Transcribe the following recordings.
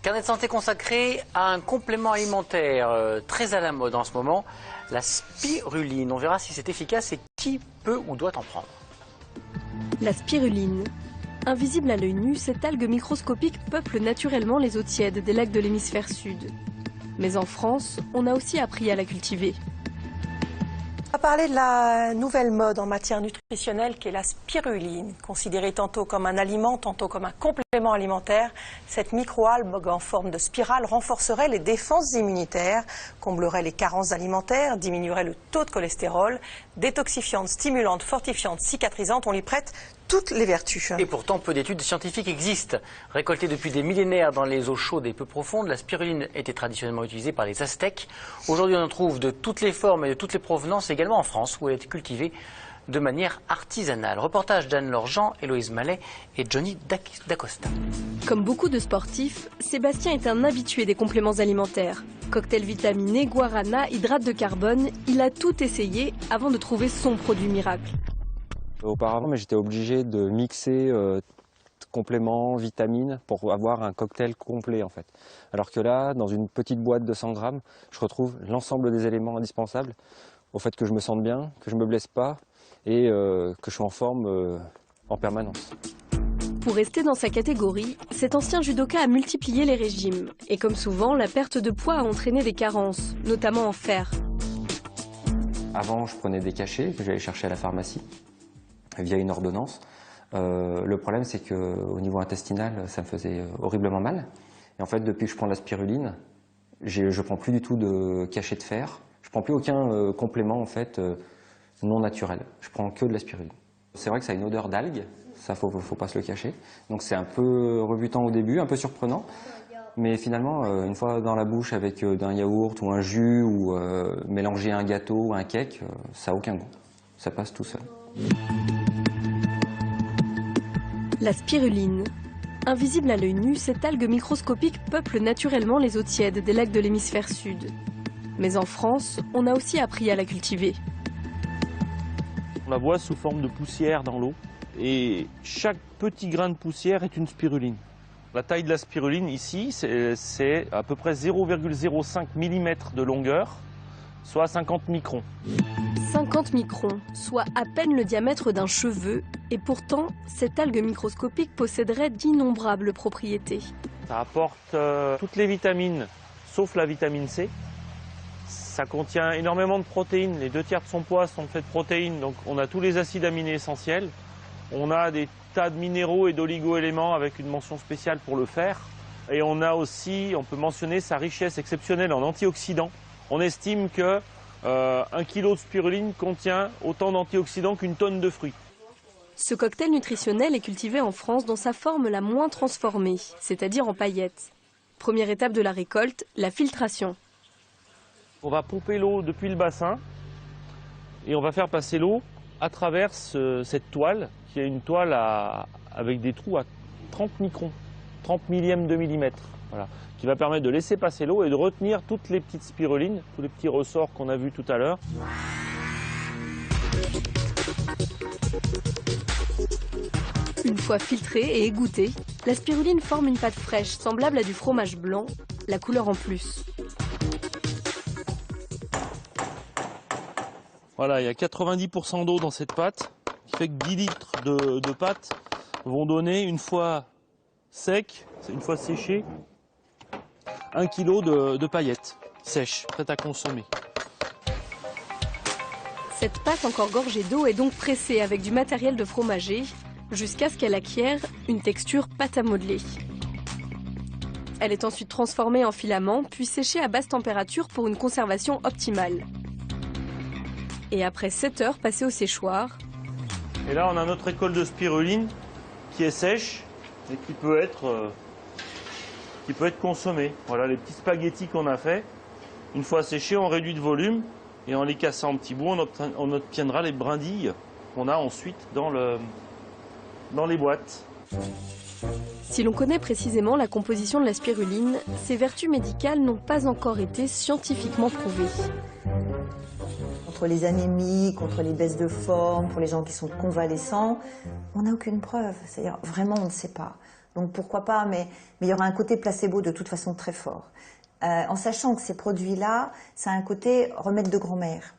Carnet de santé consacré à un complément alimentaire très à la mode en ce moment, la spiruline. On verra si c'est efficace et qui peut ou doit en prendre. La spiruline. Invisible à l'œil nu, cette algue microscopique peuple naturellement les eaux tièdes des lacs de l'hémisphère sud. Mais en France, on a aussi appris à la cultiver. On va parler de la nouvelle mode en matière nutritionnelle qui est la spiruline. Considérée tantôt comme un aliment, tantôt comme un complément alimentaire, cette microalgue en forme de spirale renforcerait les défenses immunitaires, comblerait les carences alimentaires, diminuerait le taux de cholestérol, détoxifiante, stimulante, fortifiante, cicatrisante, on lui prête toutes les vertus. Et pourtant, peu d'études scientifiques existent. Récoltée depuis des millénaires dans les eaux chaudes et peu profondes, la spiruline était traditionnellement utilisée par les Aztèques. Aujourd'hui, on en trouve de toutes les formes et de toutes les provenances, également en France, où elle a été cultivée de manière artisanale. Reportage d'Anne-Laure Jean, Héloïse Mallet et Johnny Dacosta. Comme beaucoup de sportifs, Sébastien est un habitué des compléments alimentaires. Cocktail vitaminé, guarana, hydrate de carbone, il a tout essayé avant de trouver son produit miracle. Auparavant, j'étais obligé de mixer compléments, vitamines pour avoir un cocktail complet en fait. Alors que là, dans une petite boîte de 100 grammes, je retrouve l'ensemble des éléments indispensables au fait que je me sente bien, que je ne me blesse pas et que je suis en forme en permanence. Pour rester dans sa catégorie, cet ancien judoka a multiplié les régimes. Et comme souvent, la perte de poids a entraîné des carences, notamment en fer. Avant, je prenais des cachets que j'allais chercher à la pharmacie via une ordonnance. Le problème, c'est qu'au niveau intestinal, ça me faisait horriblement mal. Et en fait, depuis que je prends de la spiruline, je ne prends plus du tout de cachet de fer. Je ne prends plus aucun complément en fait, non naturel. Je prends que de la spiruline. C'est vrai que ça a une odeur d'algue, ça faut pas se le cacher. Donc c'est un peu rebutant au début, un peu surprenant. Mais finalement, une fois dans la bouche avec d'un yaourt ou un jus ou mélanger un gâteau ou un cake, ça n'a aucun goût. Ça passe tout seul. La spiruline. Invisible à l'œil nu, cette algue microscopique peuple naturellement les eaux tièdes des lacs de l'hémisphère sud. Mais en France, on a aussi appris à la cultiver. On la voit sous forme de poussière dans l'eau et chaque petit grain de poussière est une spiruline. La taille de la spiruline ici, c'est à peu près 0,05 mm de longueur, soit 50 microns. 50 microns, soit à peine le diamètre d'un cheveu, et pourtant, cette algue microscopique posséderait d'innombrables propriétés. Ça apporte toutes les vitamines, sauf la vitamine C. Ça contient énormément de protéines, les 2/3 de son poids sont faits de protéines, donc on a tous les acides aminés essentiels. On a des tas de minéraux et d'oligo-éléments avec une mention spéciale pour le fer. Et on a aussi, on peut mentionner sa richesse exceptionnelle en antioxydants. On estime que 1 kg de spiruline contient autant d'antioxydants qu'une tonne de fruits. Ce cocktail nutritionnel est cultivé en France dans sa forme la moins transformée, c'est-à-dire en paillettes. Première étape de la récolte, la filtration. On va pomper l'eau depuis le bassin et on va faire passer l'eau à travers cette toile, qui est une toile avec des trous à 30 microns, 30 millièmes de millimètre. Voilà, qui va permettre de laisser passer l'eau et de retenir toutes les petites spirulines, tous les petits ressorts qu'on a vus tout à l'heure. Une fois filtrée et égouttée, la spiruline forme une pâte fraîche semblable à du fromage blanc, la couleur en plus. Voilà, il y a 90% d'eau dans cette pâte, qui fait que 10 litres de pâte vont donner, une fois sec, une fois séché, 1 kg de paillettes sèches, prêtes à consommer. Cette pâte encore gorgée d'eau est donc pressée avec du matériel de fromager, jusqu'à ce qu'elle acquiert une texture pâte à modeler. Elle est ensuite transformée en filaments, puis séchée à basse température pour une conservation optimale. Et après 7 heures passées au séchoir. Et là, on a notre école de spiruline qui est sèche et qui peut être consommée. Voilà les petits spaghettis qu'on a fait. Une fois séchés, on réduit de volume et en les cassant en petits bouts, on obtiendra les brindilles qu'on a ensuite dans les boîtes. Si l'on connaît précisément la composition de la spiruline, ses vertus médicales n'ont pas encore été scientifiquement prouvées. Contre les anémies, contre les baisses de forme, pour les gens qui sont convalescents, on n'a aucune preuve. C'est-à-dire, vraiment, on ne sait pas. Donc pourquoi pas, mais il y aura un côté placebo de toute façon très fort. En sachant que ces produits-là, ça a un côté remède de grand-mère.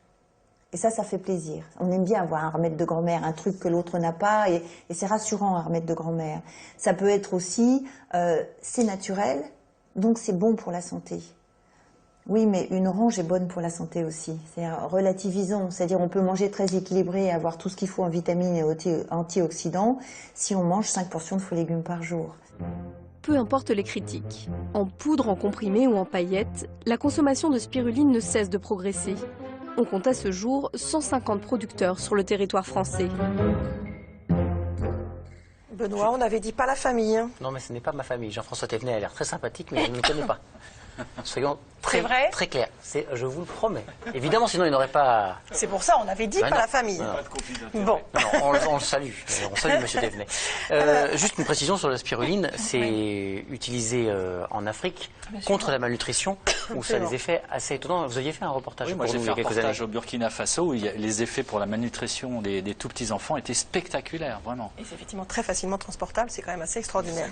Et ça fait plaisir. On aime bien avoir un remède de grand-mère, un truc que l'autre n'a pas, et c'est rassurant un remède de grand-mère. Ça peut être aussi, c'est naturel, donc c'est bon pour la santé. Oui, mais une orange est bonne pour la santé aussi. C'est-à-dire, relativisons, c'est-à-dire on peut manger très équilibré et avoir tout ce qu'il faut en vitamines et antioxydants si on mange 5 portions de fruits et légumes par jour. Peu importe les critiques, en poudre, en comprimé ou en paillettes, la consommation de spiruline ne cesse de progresser. On compte à ce jour 150 producteurs sur le territoire français. Benoît, on avait dit pas la famille. Hein. Non, mais ce n'est pas ma famille. Jean-François Thévenet a l'air très sympathique, mais je ne le connais pas. Soyons C'est vrai très clairs. Je vous le promets. Évidemment, sinon il n'aurait pas... C'est pour ça, on avait dit Ben pas non. la famille. Non. Bon. Non, on le salue. On salue M. Thévenet. Juste une précision sur la spiruline. C'est utilisé en Afrique contre la malnutrition, où ça a des effets assez étonnants. Vous aviez fait un reportage Oui, moi pour j'ai nous fait il y a un quelques années. reportage au Burkina Faso où les effets pour la malnutrition des tout petits enfants étaient spectaculaires, vraiment. Et c'est effectivement très facilement transportable, c'est quand même assez extraordinaire.